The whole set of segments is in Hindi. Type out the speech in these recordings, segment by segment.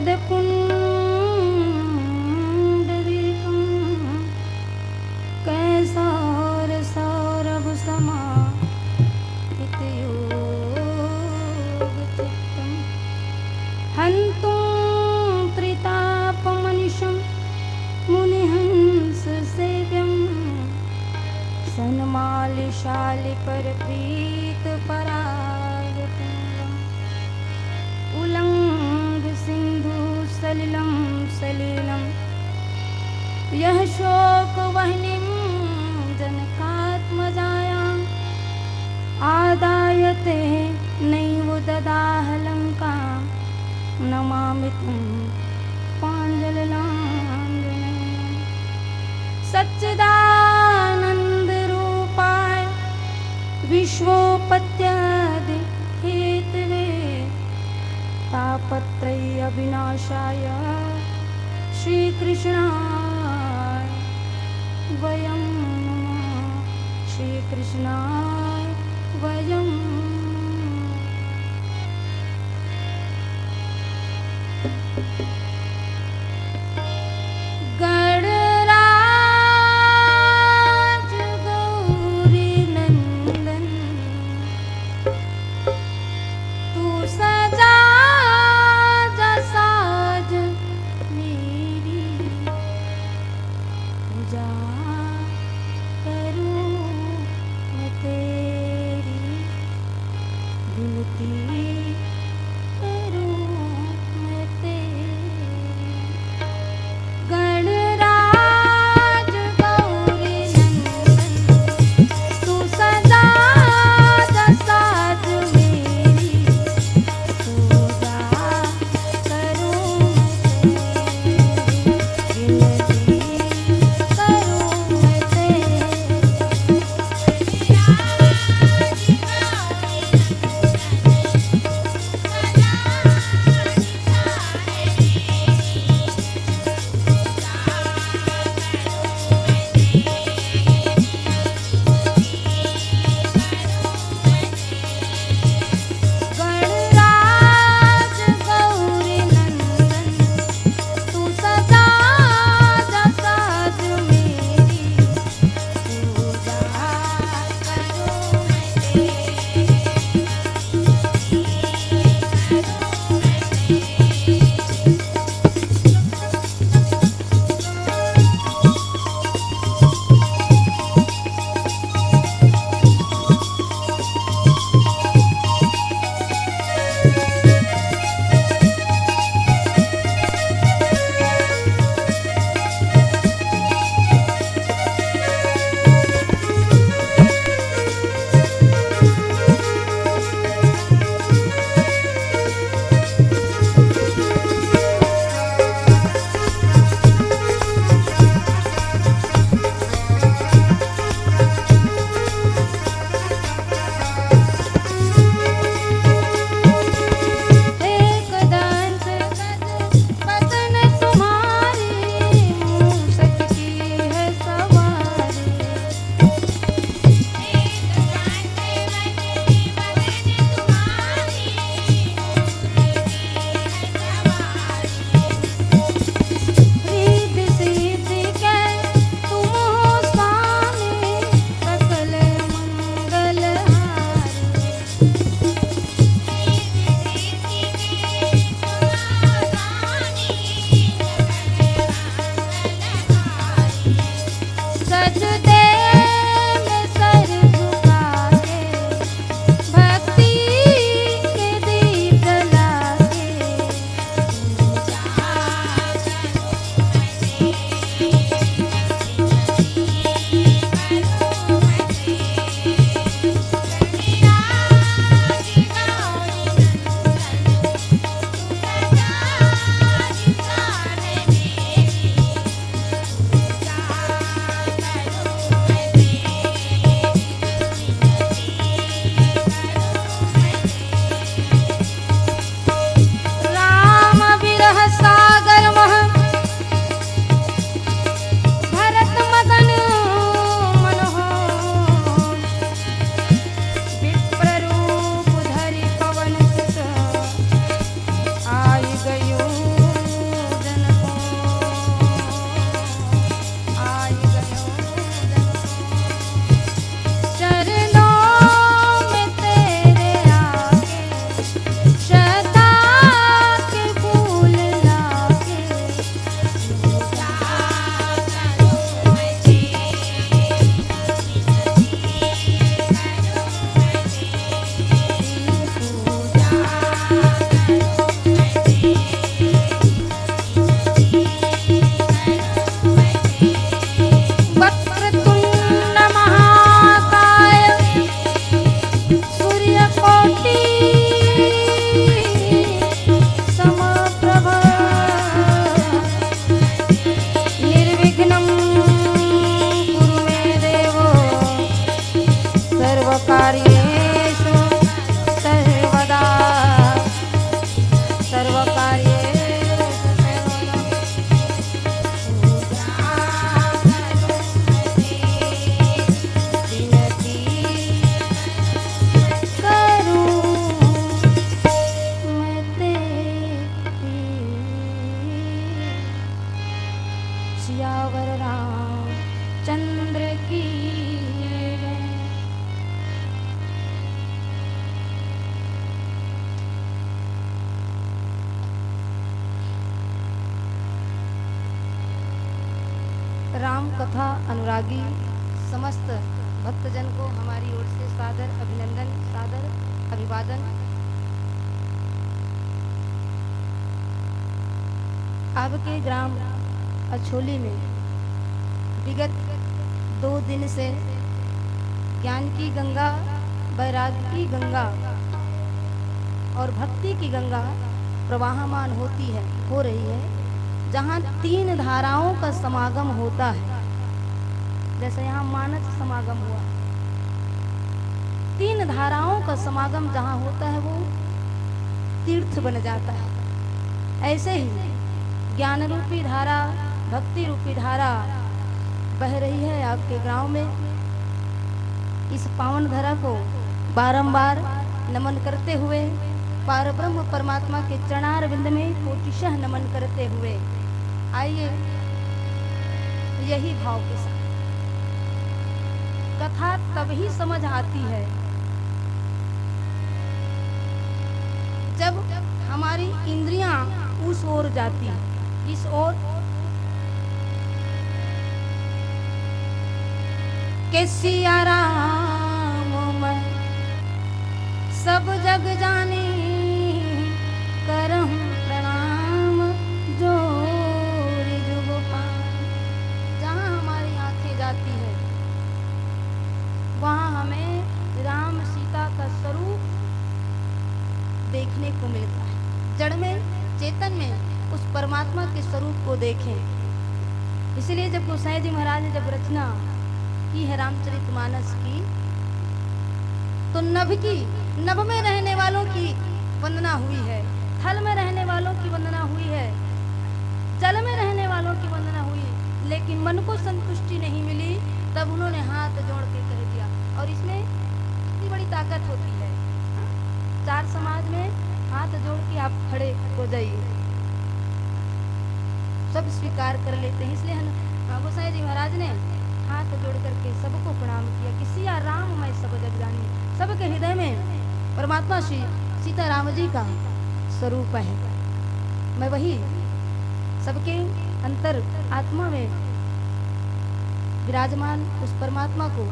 वरदपुण्डरीकं कैसरसौरभसमाहितयोगचित्तं हन्तुं त्रितापमनिशं मुनिहंससेव्यं सन्मालिशालिपरप्रीतपरागपुण्डम् उल्लङ्घ सिन्धुसलिलं सलिलं यः शोकवह्निं जनकात्मजायाम् आदायते नैव ददाह लङ्कां नमामि तं पाञ्जलिलाञ्जनेयं सच्चिदानन्दरूपाय विश्वोपत्यादि हेतवे तापत्रय अविनाशाय श्रीकृष्णाय वयं नमः श्रीकृष्णाय वयं गणराज गौरी नंदन तू सजा साज मेरी पूजा करूं मैं तेरी विनती करूं मैं तेरी सियावर राम चंद्र की जय। राम कथा अनुरागी समस्त भक्तजन को हमारी ओर से सादर अभिनंदन, सादर अभिवादन। आपके ग्राम अछोली में विगत 2 दिन से ज्ञान की गंगा, वैराग्य की गंगा और भक्ति की गंगा प्रवाहमान होती है, हो रही है, जहाँ 3 धाराओं का समागम होता है। जैसे यहाँ मानस समागम हुआ, 3 धाराओं का समागम जहाँ होता है वो तीर्थ बन जाता है। ऐसे ही ज्ञान रूपी धारा, भक्ति रूपी धारा बह रही है आपके गांव में। इस पावन धारा को बारंबार नमन करते हुए, पारब्रह्म परमात्मा के चरणार विंद में कोटिशः नमन करते हुए आइए यही भाव के साथ। कथा तभी समझ आती है जब हमारी इंद्रियां उस ओर जाती है, इस ओर के सिया राम मैं सब जग जानी करहूं प्रणाम जोरी जुग पान। जहाँ हमारी आंखें जाती है वहाँ हमें राम सीता का स्वरूप देखने को मिलता है। जड़ में, चेतन में उस परमात्मा के स्वरूप को देखें। इसलिए जब गोसाई जी महाराज ने जब रचना की है रामचरितमानस की, तो नभ में रहने वालों की वंदना हुई है, थल में रहने वालों की वंदना हुई है, जल में रहने वालों की वंदना हुई, लेकिन मन को संतुष्टि नहीं मिली। तब उन्होंने हाथ जोड़ के कह दिया। और इसमें इतनी बड़ी ताकत होती है, 4 समाज में हाथ जोड़ के आप खड़े हो जाइए, सब स्वीकार कर लेते हैं। इसलिए गोसाई जी महाराज ने हाथ जोड़ करके सबको प्रणाम किया कि सिया राम मैं सब जग जानी। सबके हृदय में परमात्मा श्री सीता राम जी का स्वरूप है। मैं वही सबके अंतर आत्मा में विराजमान उस परमात्मा को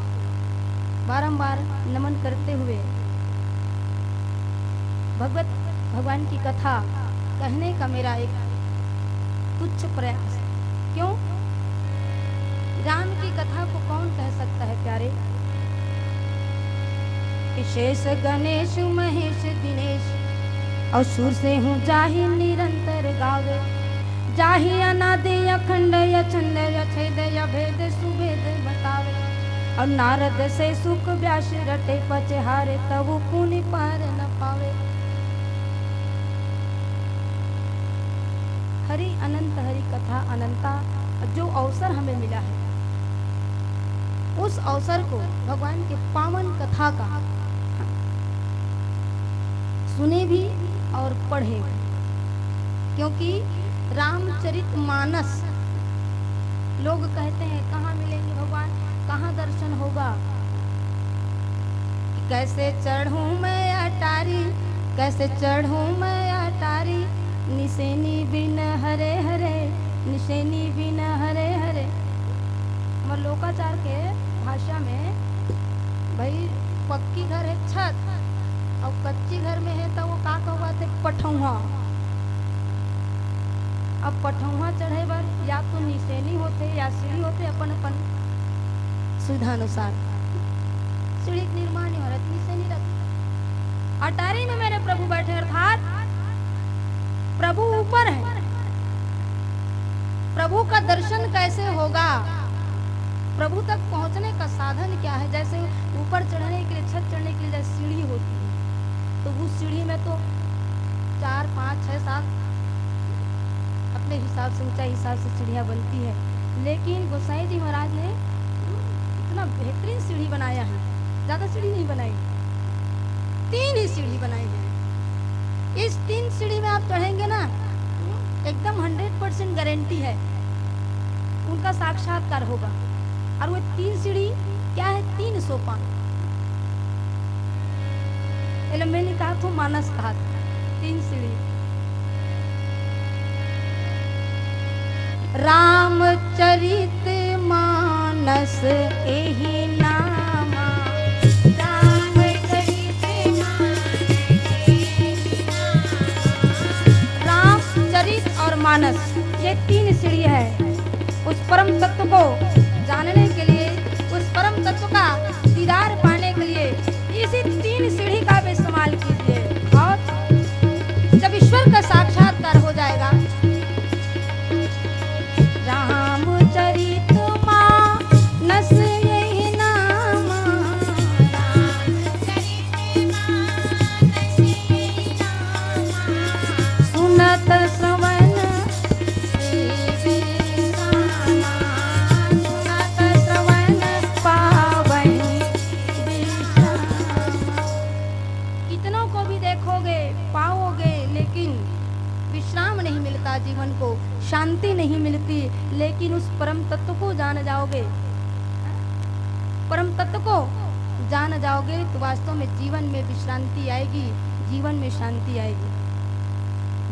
बारंबार नमन करते हुए भगवान की कथा कहने का मेरा एक तुच्छ प्रयास। क्यों? राम की कथा को कौन कह सकता है प्यारे? शेष गणेश महेश दिनेश और सुर से हूँ जाहि निरंतर गावे, जाहि अनादि अखंड अछंड अछेद अभेद सुभेद बतावे। और नारद से सुख व्यास रटे पचहारे, तब पुनि पार न पावे। हरि अनंत, हरि कथा अनंता। जो अवसर हमें मिला है उस अवसर को भगवान के पावन कथा का सुने भी और पढ़े भी। क्योंकि रामचरितमानस लोग कहते हैं कहाँ मिलेंगे भगवान, कहाँ दर्शन होगा। कैसे चढ़ूं मैं अटारी, कैसे चढ़ूं मैं अटारी, निसेनी बिन हरे हरे, निसेनी बिन हरे हरे। हमारे लोकाचार के भाषा में भाई पक्की घर है छत और कच्ची घर में है तो वो का कहते पठौहा। अब पठौहा चढ़े बर या तो निसेनी होते या सीढ़ी होते, अपन अपन सुविधा अनुसार सीढ़ी निर्माण हो रही, निसेनी रखी। अटारी में मेरे प्रभु बैठे, अर्थात प्रभु ऊपर है। प्रभु का दर्शन कैसे होगा, प्रभु तक पहुंचने का साधन क्या है? जैसे ऊपर चढ़ने के लिए, छत चढ़ने के लिए जैसे सीढ़ी होती है, तो उस सीढ़ी में तो 4, 5, 6, 7 अपने हिसाब से, ऊंचाई हिसाब से सीढ़ियाँ बनती है। लेकिन गोसाई जी महाराज ने इतना बेहतरीन सीढ़ी बनाया है, ज्यादा सीढ़ी नहीं बनाई, 3 ही सीढ़ी बनाई है। इस 3 सीढ़ी में आप चढ़ेंगे ना, एकदम 100% गारंटी है उनका साक्षात्कार होगा। और वो 3 सीढ़ी क्या है? 3 सोपान। मैंने कहा तो मानस कहा था 3 सीढ़ी। रामचरित मानस एही नामा, रामचरित और मानस, ये 3 सीढ़ी है उस परम तत्व को जानने के लिए, उस परम तत्व का दीदार पाने के लिए इसी 3 सीढ़ी का भी इस्तेमाल कीजिए। और जब ईश्वर का साक्षात्कार हो जाएगा, रामचरित मानस यही नामा, सुनत श्रवण पावन कितनों को भी देखोगे पाओगे, लेकिन विश्राम नहीं मिलता, जीवन को शांति नहीं मिलती। लेकिन उस परम तत्व को जान जाओगे, परम तत्व को जान जाओगे तो वास्तव में जीवन में विश्रांति आएगी, जीवन में शांति आएगी।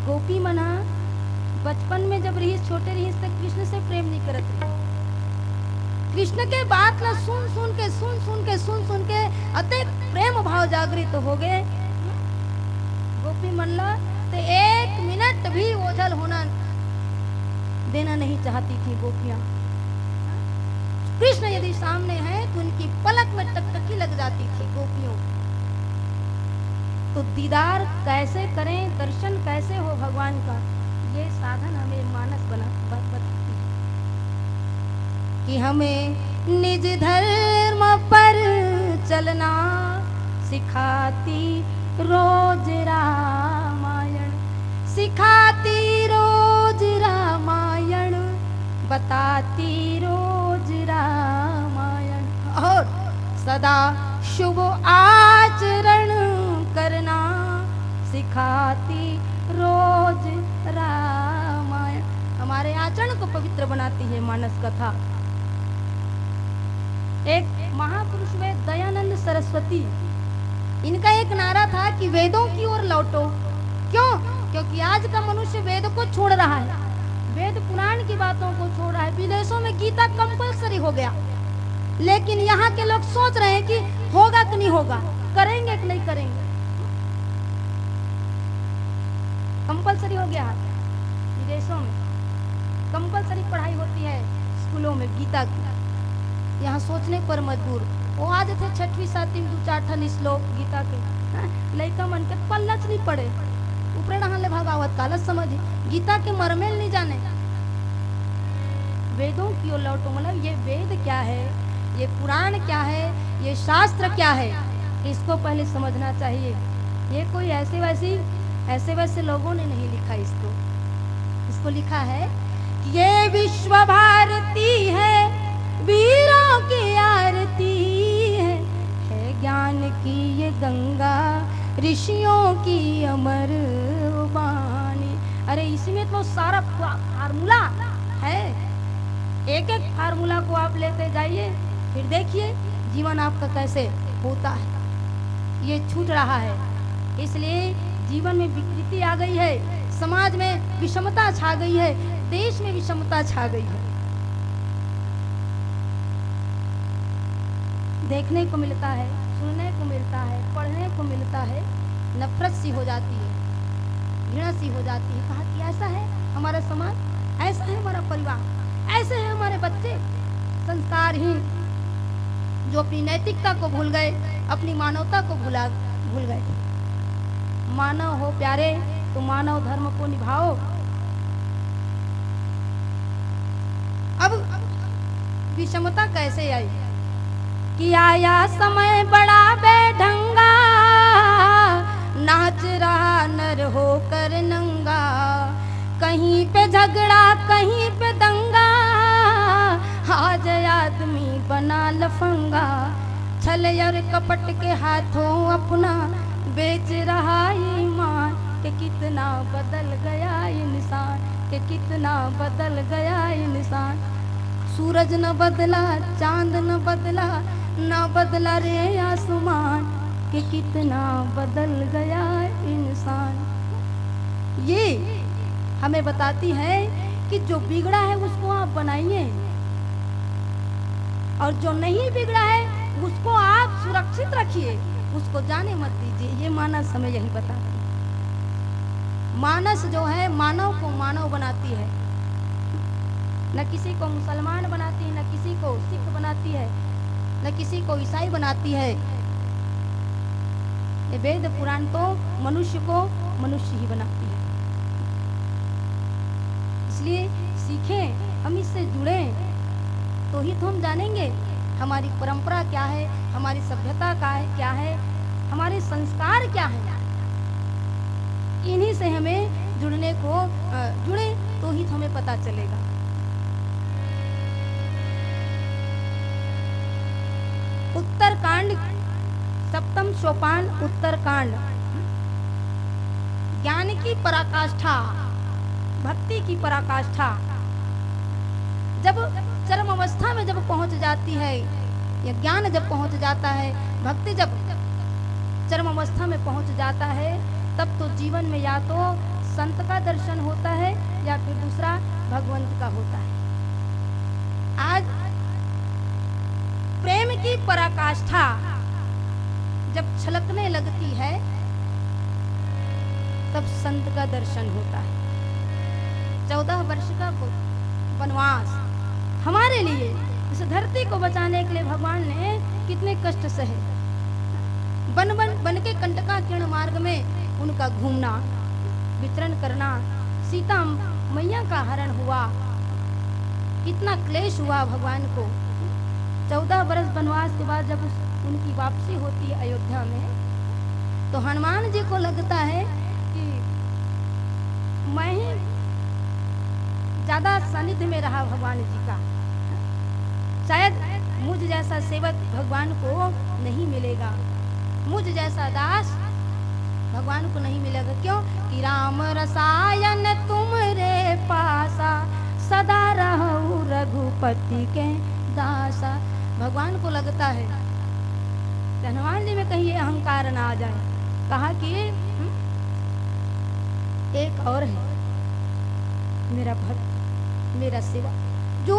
गोपी मना बचपन में जब रही, छोटे रही तक कृष्ण से प्रेम नहीं करत रही। कृष्ण के बात ना सुन सुन के अति प्रेम भाव जागृत हो गए। गोपी मनला तो 1 मिनट भी ओझल होना देना नहीं चाहती थी गोपियां। कृष्ण यदि सामने है तो उनकी पलक में टकटकी लग जाती थी गोपियों। तो दीदार कैसे करें, दर्शन कैसे हो भगवान का, ये साधन हमें मानस बताती है कि हमें निज धर्म पर चलना सिखाती रोज रामायण, सिखाती रोज रामायण, बताती रोज रामायण। और सदा शुभ आचरण करना सिखाती रोज रामायण। हमारे आचरण को पवित्र बनाती है मानस कथा। एक महापुरुष वे दयानंद सरस्वती, इनका एक नारा था कि वेदों की ओर लौटो। क्यों? क्योंकि आज का मनुष्य वेद को छोड़ रहा है, वेद पुराण की बातों को छोड़ रहा है। विदेशों में गीता कंपलसरी हो गया, लेकिन यहाँ के लोग सोच रहे हैं कि होगा कि नहीं होगा, करेंगे कि नहीं करेंगे। कंपलसरी हो गया विदेशों में, कंपलसरी पढ़ाई होती है स्कूलों में गीता की। यहाँ सोचने पर मजबूर। वो आज थे 6वीं 7वीं 2-4 श्लोक गीता के, लड़का मन के पल्लच नहीं पड़े, ऊपर ले भगावत कालच समझ, गीता के मरमेल नहीं जाने। वेदों की ओर लौटो, मतलब ये वेद क्या है, ये पुराण क्या है, ये शास्त्र क्या है, इसको पहले समझना चाहिए। ये कोई ऐसे वैसे लोगों ने नहीं लिखा इसको लिखा है कि ये विश्व भारती है, वीरों की आरती है ज्ञान की ये गंगा, ऋषियों की अमर वाणी। अरे इसमें तो सारा फार्मूला है, एक एक फार्मूला को आप लेते जाइए, फिर देखिए जीवन आपका कैसे होता है। ये छूट रहा है, इसलिए जीवन में विकृति आ गई है, समाज में विषमता छा गई है, देश में विषमता छा गई है। देखने को मिलता है, सुनने को मिलता है, पढ़ने को मिलता है, नफरत सी हो जाती है, घृणा सी हो जाती है। कहा कि ऐसा है हमारा समाज, ऐसा है हमारा परिवार, ऐसे हैं हमारे बच्चे संस्कारहीन, जो अपनी नैतिकता को भूल गए, अपनी मानवता को भूल गए। मानव हो प्यारे तो मानव धर्म को निभाओ। अब विषमता कैसे आई कि आया समय बड़ा बेढंगा, नाच रहा नर होकर नंगा, कहीं पे झगड़ा कहीं पे दंगा, आज आदमी बना लफंगा, छल और कपट के हाथों अपना बेच रहा ईमान, कि कितना बदल गया इंसान, कि कितना बदल गया इंसान। सूरज न बदला, चांद न बदला, न बदला रे आसमान, कि कितना बदल गया इंसान। ये हमें बताती है कि जो बिगड़ा है उसको आप बनाइए, और जो नहीं बिगड़ा है उसको आप सुरक्षित रखिए, उसको जाने मत दीजिए। ये मानस हमें यही बताती है। मानस जो है मानव को मानव बनाती है, न किसी को मुसलमान बनाती है, न किसी को सिख बनाती है, न किसी को ईसाई बनाती है। ये वेद पुराण तो मनुष्य को मनुष्य ही बनाती है। इसलिए सीखें, हम इससे जुड़े तो ही तो हम जानेंगे हमारी परंपरा क्या है, हमारी सभ्यता का है क्या है, हमारे संस्कार क्या है। इन्हीं से हमें जुड़ने को जुड़े तो ही तो हमें पता चलेगा। उत्तरकांड, सप्तम सोपान उत्तरकांड। ज्ञान की पराकाष्ठा, भक्ति की पराकाष्ठा जब चरम अवस्था में जब पहुंच जाती है, या ज्ञान जब पहुंच जाता है, भक्ति जब चरम अवस्था में पहुंच जाता है, तब तो जीवन में या तो संत का दर्शन होता है या फिर दूसरा भगवंत का होता है। आज प्रेम की पराकाष्ठा जब छलकने लगती है, तब संत का दर्शन होता है। 14 वर्ष का वनवास हमारे लिए, इस धरती को बचाने के लिए भगवान ने कितने कष्ट सहे। बन के कंटका किरण मार्ग में उनका घूमना, विचरण करना, सीता मैया का हरण हुआ, कितना क्लेश हुआ भगवान को। 14 वर्ष वनवास के बाद जब उनकी वापसी होती है अयोध्या में, तो हनुमान जी को लगता है कि मैं ही ज्यादा सानिध्य में रहा भगवान जी का, शायद मुझ जैसा सेवक भगवान को नहीं मिलेगा, मुझ जैसा दास भगवान को नहीं मिलेगा। क्यों कि राम रसायन तुमरे पासा, सदा रहूं रघुपति के दासा। भगवान को लगता है हनुमान जी में कहीं ये अहंकार ना आ जाए। कहा कि एक और है मेरा भक्त, मेरा सेवा, जो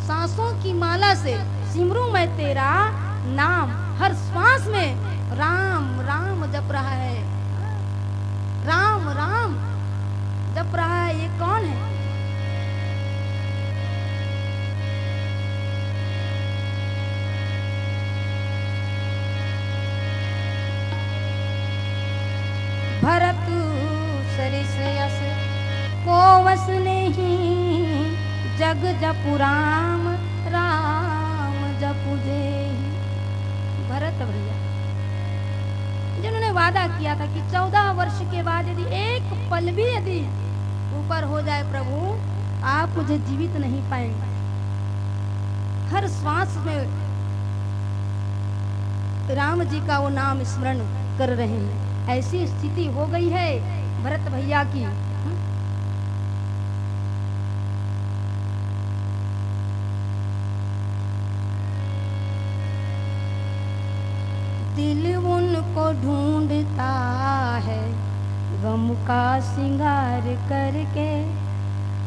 सांसों की माला से सिमरूं मैं तेरा नाम, हर श्वास में राम राम जप रहा है, राम राम जप रहा है। ये कौन है? भरत सरिस यस को वस नहीं, जग जपु राम राम जपु जेहि। भरत भैया जिन्होंने वादा किया था कि 14 वर्ष के बाद यदि एक पल भी यदि ऊपर हो जाए प्रभु, आप मुझे जीवित नहीं पाएंगे। हर श्वास में राम जी का वो नाम स्मरण कर रहे हैं। ऐसी स्थिति हो गई है भरत भैया की। दिल उनको ढूंढता है गम का सिंगार करके,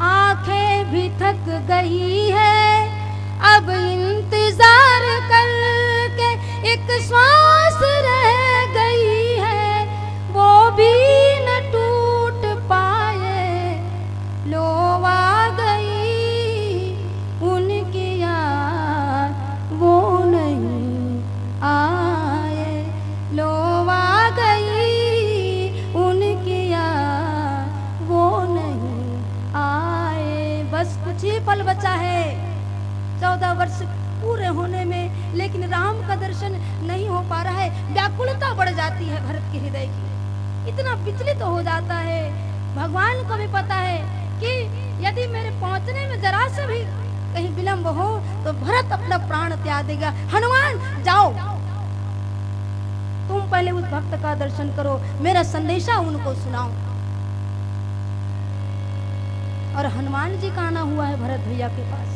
आंखें भी थक गई है अब इंतजार करके, एक श्वास रह गई है वो भी न टूट पाए, लो आ गई उनकी याद वो नहीं आए, लो आ गई उनकी याद वो नहीं आए। बस कुछ ही पल बचा है 14 वर्ष पूरे होने में, लेकिन राम का दर्शन नहीं हो पा रहा है। व्याकुलता बढ़ जाती है भरत के हृदय की, इतना विचलित हो जाता है। भगवान को भी पता है कि यदि मेरे पहुंचने में जरा से भी कहीं विलंब हो तो भरत अपना प्राण त्याग देगा। हनुमान जाओ, तुम पहले उस भक्त का दर्शन करो, मेरा संदेशा उनको सुनाओ। और हनुमान जी का आना हुआ है भरत भैया के पास।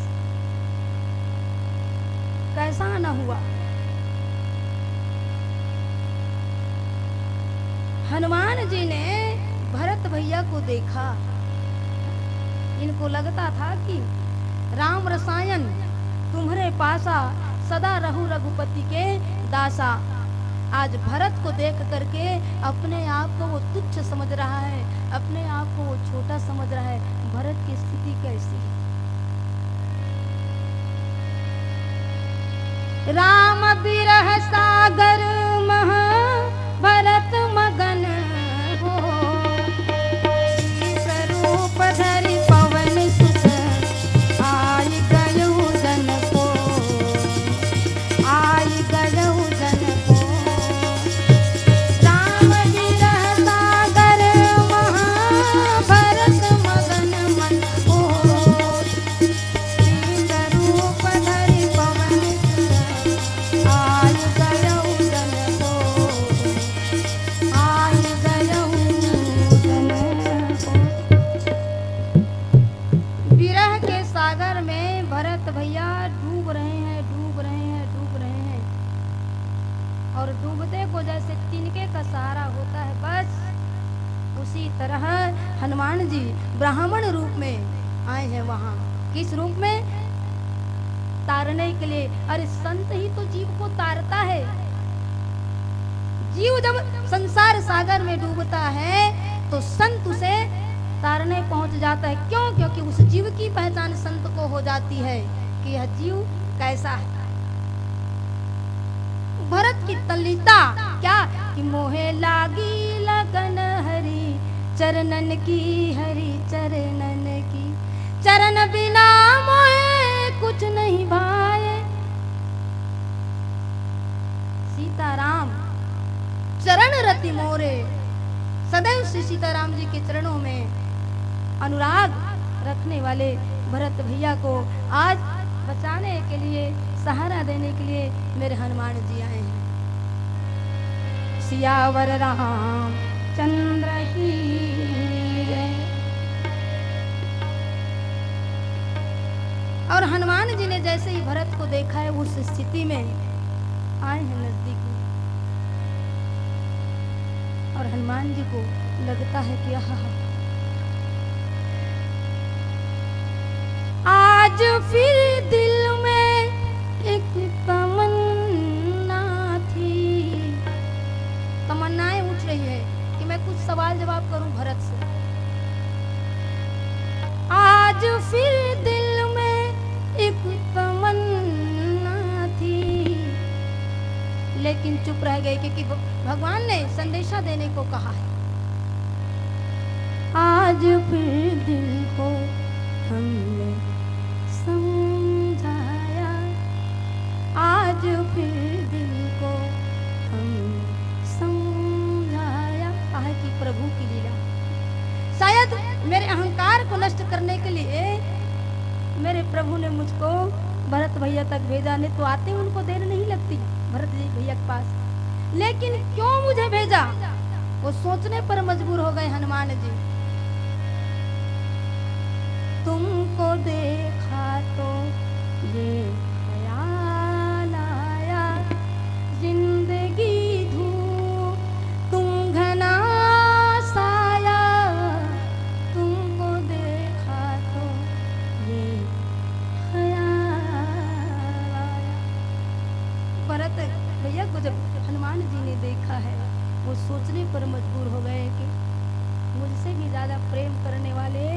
कैसा न हुआ। हनुमान जी ने भरत भैया को देखा, इनको लगता था कि राम रसायन तुम्हारे पासा, सदा रहु रघुपति के दासा। आज भरत को देख करके अपने आप को वो तुच्छ समझ रहा है, अपने आप को वो छोटा समझ रहा है। भरत की स्थिति कैसी है? राम बिरह सागर मह भरत मगन हो, स्वरूप धरि पवन सुत आई गयहु जन को, आई गयहु जन को। राम बिरह सागर मह भरत मगन मन हो, स्वरूप धरि पवन सुत आई गयहु जन को, आई गयहु जन को। विरह के सागर में भरत भैया डूब रहे हैं, डूब रहे हैं, डूब रहे हैं। और डूबते को जैसे तिनके का सहारा होता है, बस उसी तरह हनुमान जी ब्राह्मण रूप में आए हैं वहां। किस रूप में? तारने के लिए। अरे संत ही तो जीव को तारता है। जीव जब संसार सागर में डूबता है तो संत उसे तारने पहुंच जाता है। क्यों? क्योंकि उस जीव की पहचान संत को हो जाती है कि यह जीव कैसा है। भरत की तल्लीता क्या कि मोहे लागी लगन हरि चरणन की, हरि चरणन की। चरण बिना मोहे कुछ नहीं भाए। सीताराम चरण रति मोरे, सदैव श्री सीताराम जी के चरणों में अनुराग रखने वाले भरत भैया को आज बचाने के लिए, सहारा देने के लिए मेरे हनुमान जी आए हैं। सियावर राम चंद्र की जय। और हनुमान जी ने जैसे ही भरत को देखा है उस स्थिति में आए हैं नजदीक में। और हनुमान जी को लगता है कि आज फिर दिल में एक तमन्ना थी। तमन्नाएं उठ रही है कि मैं कुछ सवाल जवाब करूं भरत से। आज फिर दिल में एक तमन्ना थी, लेकिन चुप रह गए क्योंकि भगवान ने संदेशा देने को कहा है। आज फिर दिल को हमने समझाया, आज फिर दिल को हमने समझाया। कहा कि प्रभु की लीला। शायद मेरे अहंकार को नष्ट करने के लिए मेरे प्रभु ने मुझको भरत भैया तक भेजा। नहीं तो आते उनको देर नहीं लगती भरत जी भैया के पास, लेकिन क्यों मुझे भेजा वो सोचने पर मजबूर हो गए हनुमान जी। तुमको देखा तो ये ख्याल आया, जिंदगी धूप तुम घना साया। तुमको देखा तो ये ख्याल आया। भरत भैया को जब हनुमान जी ने देखा है वो सोचने पर मजबूर हो गए कि मुझसे भी ज्यादा प्रेम करने वाले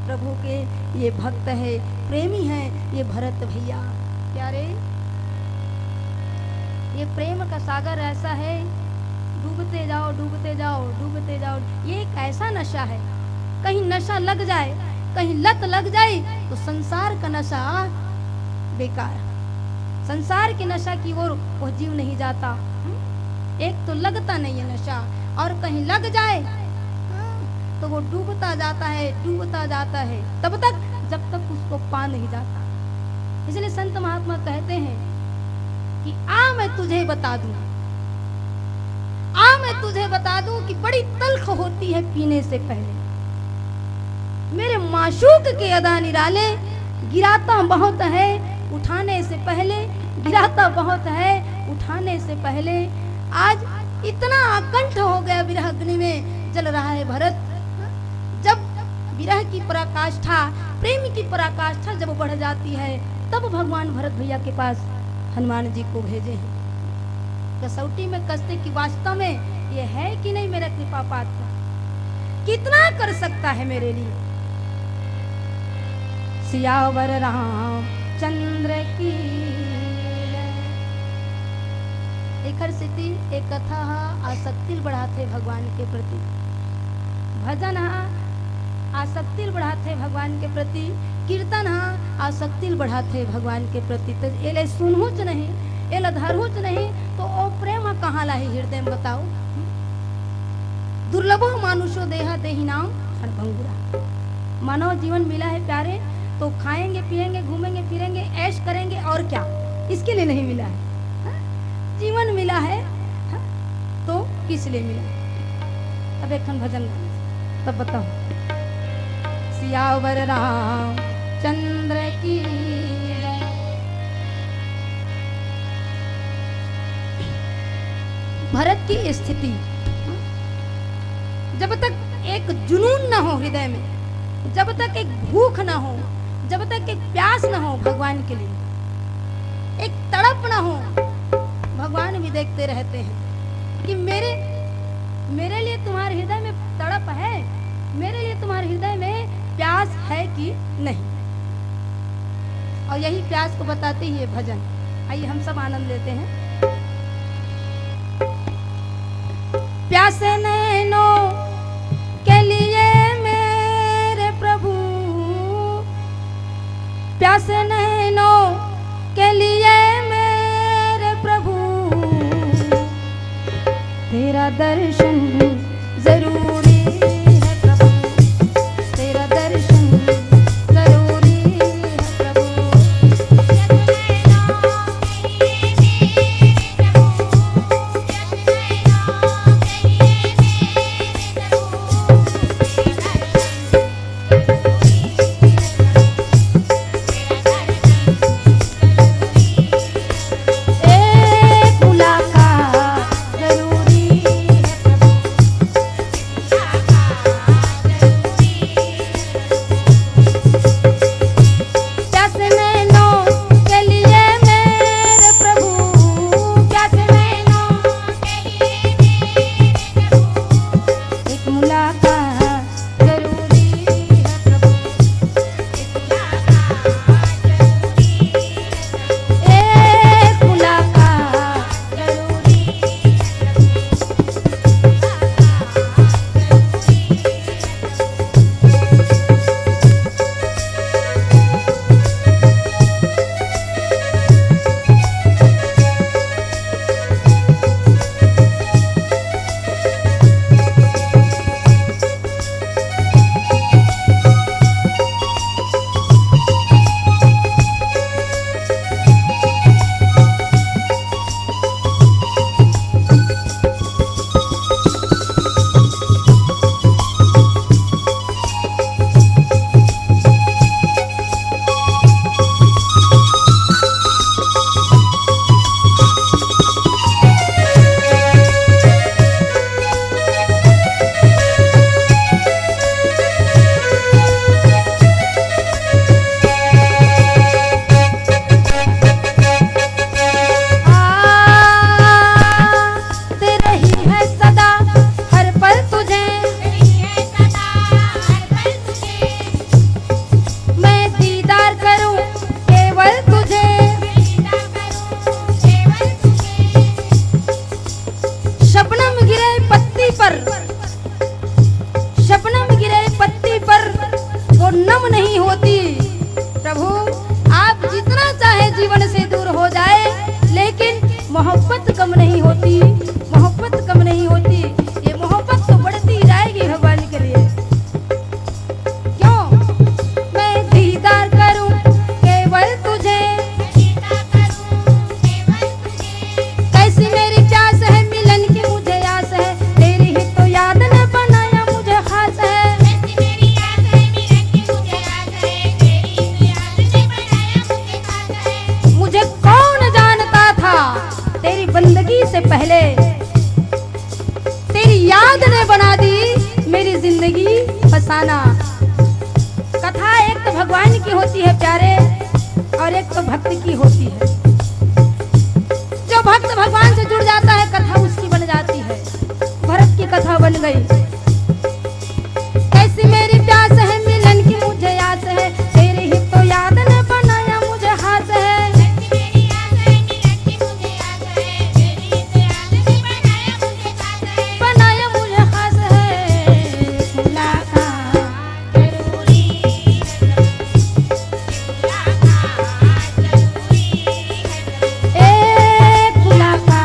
प्रभु के ये भक्त है, प्रेमी हैं ये भरत भैया। प्यारे, ये प्रेम का सागर ऐसा है, डूबते जाओ डूबते जाओ डूबते जाओ। ये एक ऐसा नशा है, कहीं नशा लग जाए, कहीं लत लग जाए तो संसार का नशा बेकार। संसार के नशा की ओर वो जीव नहीं जाता। एक तो लगता नहीं है नशा, और कहीं लग जाए तो वो डूबता जाता है, डूबता जाता है, तब तक जब तक उसको पा नहीं जाता। इसलिए संत महात्मा कहते हैं कि आ मैं तुझे बता दूं, आ मैं तुझे बता दूं कि बड़ी तल्ख होती है पीने से पहले। मेरे माशूक के अदा निराले गिराता बहुत है उठाने से पहले, विरहता बहुत है उठाने से पहले। आज इतना आकंठ हो गया विरह अग्नि में जल रहा है भरत। जब विरह की पराकाष्ठा, प्रेम की पराकाष्ठा जब बढ़ जाती है, तब भगवान भरत भैया के पास हनुमान जी को भेजे हैं कसौटी में कसते कि वास्तव में ये है कि नहीं मेरा कृपा पात्र, कितना कर सकता है मेरे लिए। सियावर राम चंद्र की एक स्थिति एक कथा आसक्ति बढ़ाते भगवान के प्रति, भजन आसक्ति बढ़ाते भगवान के प्रति, कीर्तन आसक्ति बढ़ाते भगवान के प्रति। तो एले सुनहुच नहीं, एले धरहुच नहीं, तो ओ प्रेम कहाँ लाही हृदय में बताओ। दुर्लभो मानुषो देहा देही नाम क्षणभंगुरा। मानव जीवन मिला है प्यारे, तो खाएंगे पिएंगे घूमेंगे फिरेंगे ऐश करेंगे, और क्या इसके लिए नहीं मिला है। जीवन मिला है तो किस लिए मिला है। अब एक भजन तब बताओ। सियावर राम चंद्र की भरत की स्थिति, जब तक एक जुनून न हो हृदय में, जब तक एक भूख न हो, जब तक एक प्यास न हो भगवान के लिए, एक तड़प न हो, भगवान भी देखते रहते हैं कि मेरे लिए तुम्हारे हृदय में तड़प है, मेरे लिए तुम्हारे हृदय में प्यास है कि नहीं। और यही प्यास को बताते ही ये भजन। आइए हम सब आनंद लेते हैं। प्यासे नैनों के लिए मेरे प्रभु, प्यासे नैनों के लिए मेरे प्रभु, तेरा दर्शन जरूरी है प्रभु, तेरा दर्शन जरूरी है प्रभु। पहले तेरी याद ने बना दी मेरी जिंदगी फसाना। कथा एक तो भगवान की होती है प्यारे, और एक तो भक्त की होती है। जो भक्त भगवान से जुड़ जाता है कथा उसकी बन जाती है। भरत की कथा बन गई। कैसी मेरी प्यास है मिलन की मुझे आस है, तेरे ही तो याद ने बनाया मुझे हाथ है। बनाया मुझे खास है, मुलाकात एक मुलाकात।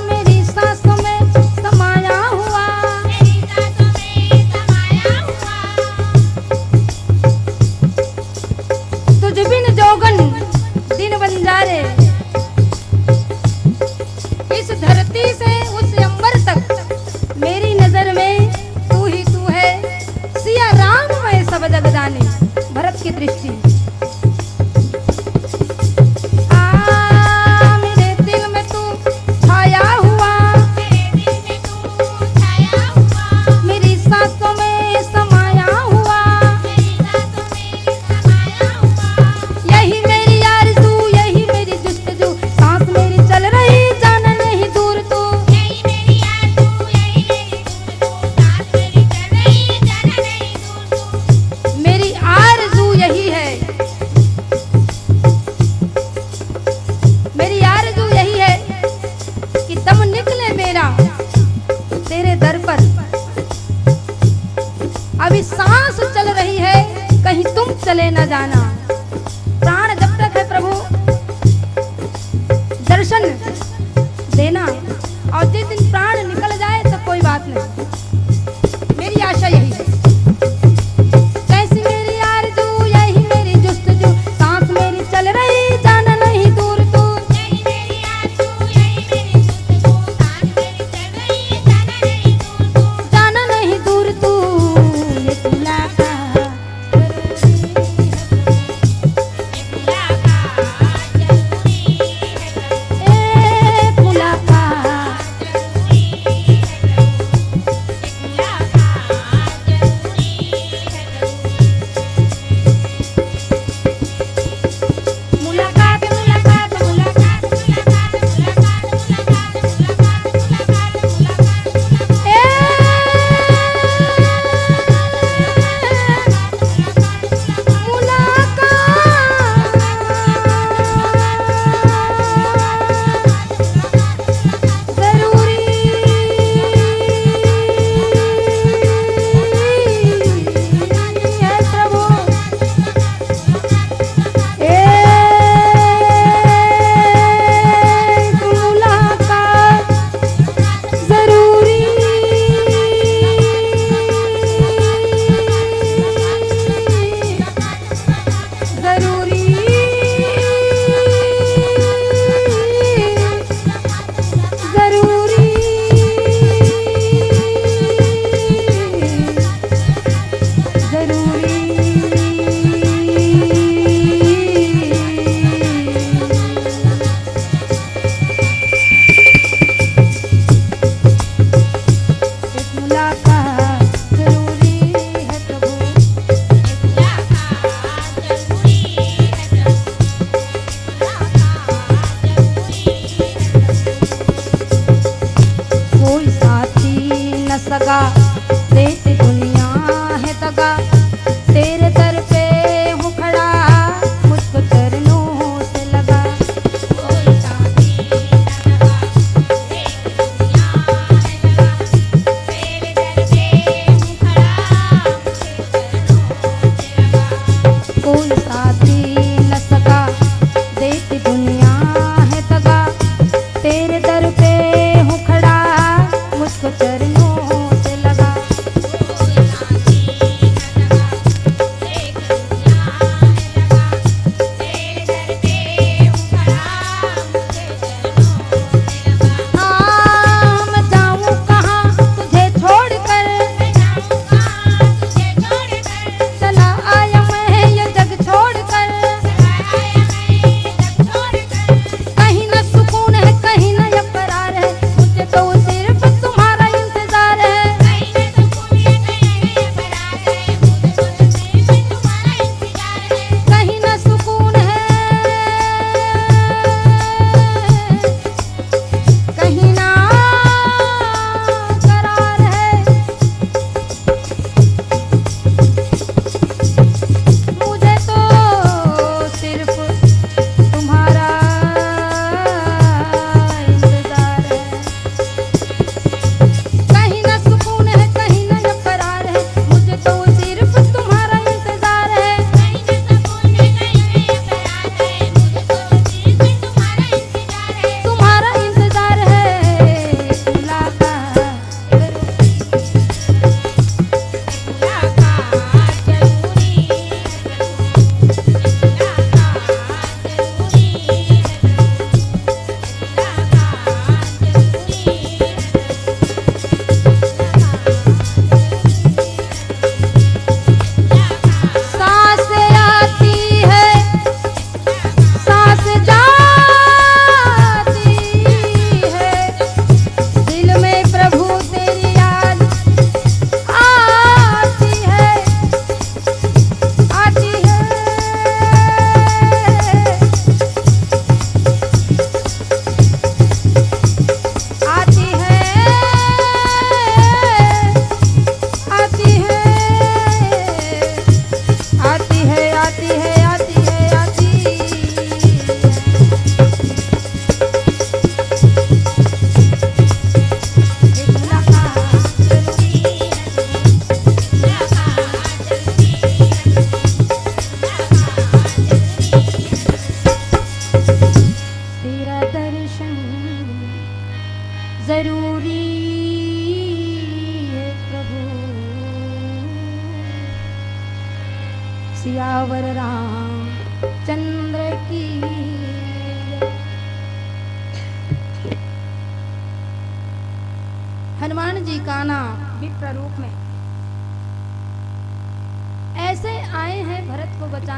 मेरी सांसों में समाया हुआ, तुझ बिन जोगन दिन बंजारे। इस धरती से उस अंबर तक मेरी नजर में तू ही तू है। सिया राम मैं सब जग जाने, भरत की दृष्टि। मेरे दिल में तू छाया हुआ, मेरी सांसों में समाया हुआ। यही मेरी आरज़ू, यही मेरी जुस्तजू, सांस मेरी चल रही जाना नहीं दूर तू। मेरी आरज़ू यही है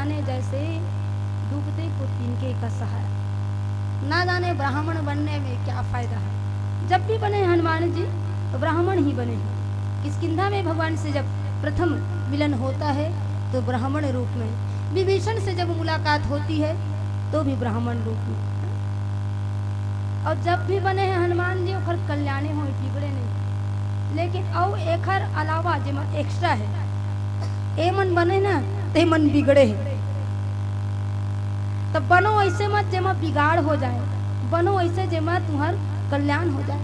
जाने जैसे डूबते को तिनके का सहारा। ना जाने ब्राह्मण बनने में क्या फायदा है। जब भी बने हनुमान जी तो ब्राह्मण ही बने हैं। किष्किंधा में भगवान से जब प्रथम मिलन होता है तो ब्राह्मण रूप में, विभीषण से जब मुलाकात होती है तो भी ब्राह्मण रूप में, और जब भी बने हैं हनुमान जी ओखर कल्याणे हो, बिगड़े नहीं। लेकिन और एकर अलावा जेमा एक्स्ट्रा है, ए मन बने ना ते मन बिगड़े है। तब बनो ऐसे मत जेमा बिगाड़ हो जाए, बनो ऐसे जेमा तुम्हार कल्याण हो जाए।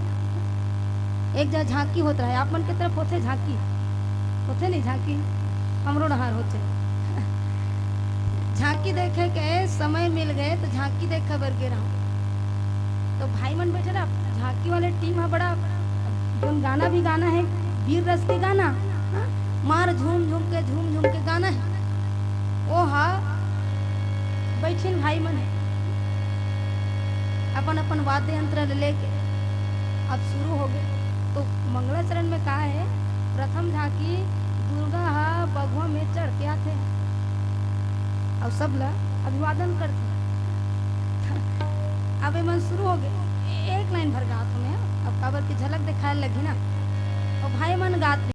एक जगह झांकी होता है, आप मन की तरफ होते झांकी होते नहीं, झांकी हमरो नहार होते। झांकी देखे के समय मिल गए तो झांकी देखे बर गे रहा, तो भाई मन बैठे ना, झांकी वाले टीम है बड़ा, जो गाना भी गाना है वीर रस के गाना, हा? मार झूम झूम के गाना है वो, हा बैठे भाई मन अपन अपन वाद्य यंत्र लेके अब शुरू हो गए। तो मंगलाचरण में कहा है, प्रथम झांकी दुर्गा हा बगवा में चढ़ के आते और सब ला अभिवादन करते। अब मन शुरू हो गए, एक लाइन भर गात हमें, अब काबर की झलक दिखाए लगी ना, और भाई मन गात